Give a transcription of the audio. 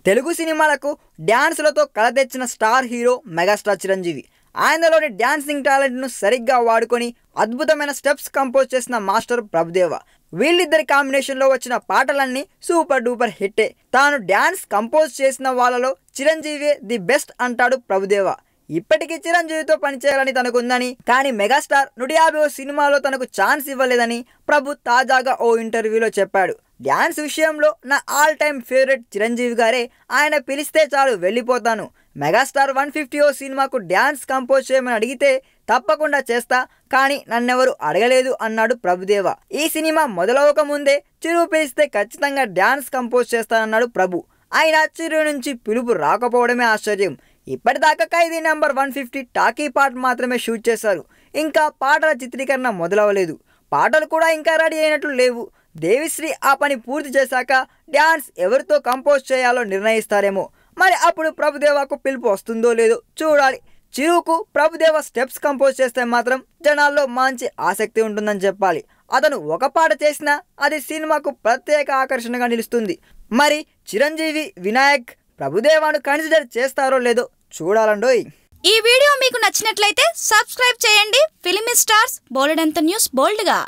తెలుగు సినిమాలకు డ్యాన్సులతో కళ తెచ్చిన స్టార్ హీరో మెగాస్టార్ చిరంజీవి. ఆయనలోని డ్యాన్సింగ్ టాలెంట్ను సరిగ్గా వాడుకొని అద్భుతమైన స్టెప్స్ కంపోజ్ చేసిన మాస్టర్ ప్రభుదేవ. వీళ్ళిద్దరి కాంబినేషన్లో వచ్చిన పాటలన్నీ సూపర్ డూపర్ హిట్టే. తాను డ్యాన్స్ కంపోజ్ చేసిన వాళ్ళలో చిరంజీవి ది బెస్ట్ అంటాడు ప్రభుదేవ. ఇప్పటికీ చిరంజీవితో పనిచేయాలని తనకుందని, కానీ మెగాస్టార్ 150 సినిమాలో తనకు ఛాన్స్ ఇవ్వలేదని ప్రభు తాజాగా ఓ ఇంటర్వ్యూలో చెప్పాడు. డ్యాన్స్ విషయంలో నా ఆల్ టైమ్ ఫేవరెట్ చిరంజీవి గారే. ఆయన పిలిస్తే చాలు వెళ్ళిపోతాను. మెగాస్టార్ 150 సినిమాకు డ్యాన్స్ కంపోజ్ చేయమని అడిగితే తప్పకుండా చేస్తా, కానీ నన్నెవరు అడగలేదు అన్నాడు ప్రభుదేవ. ఈ సినిమా మొదలవక ముందే చిరు పిలిస్తే ఖచ్చితంగా డ్యాన్స్ కంపోజ్ చేస్తానన్నాడు ప్రభు. ఆయన చిరు నుంచి పిలుపు రాకపోవడమే ఆశ్చర్యం. ఇప్పటిదాకా ఖైదీ నెంబర్ 150 టాకీ పార్ట్ మాత్రమే షూట్ చేశారు. ఇంకా పాటల చిత్రీకరణ మొదలవలేదు. పాటలు కూడా ఇంకా రెడీ అయినట్లు లేవు. దేవిశ్రీ ఆ పని పూర్తి చేశాక డ్యాన్స్ ఎవరితో కంపోజ్ చేయాలో నిర్ణయిస్తారేమో. మరి అప్పుడు ప్రభుదేవాకు పిలుపు వస్తుందో లేదో చూడాలి. చిరుకు ప్రభుదేవ స్టెప్స్ కంపోజ్ చేస్తే మాత్రం జనాల్లో మంచి ఆసక్తి ఉంటుందని చెప్పాలి. అతను ఒక పాట చేసినా అది సినిమాకు ప్రత్యేక ఆకర్షణగా నిలుస్తుంది. మరి చిరంజీవి, వినాయక్ ప్రభుదేవాను కన్సిడర్ చేస్తారో లేదో చూడాలండోయ్. ఈ వీడియో మీకు నచ్చినట్లయితే సబ్స్క్రైబ్ చేయండి. ఫిలిమి స్టార్స్ బోలెడంత న్యూస్ బోల్డ్గా.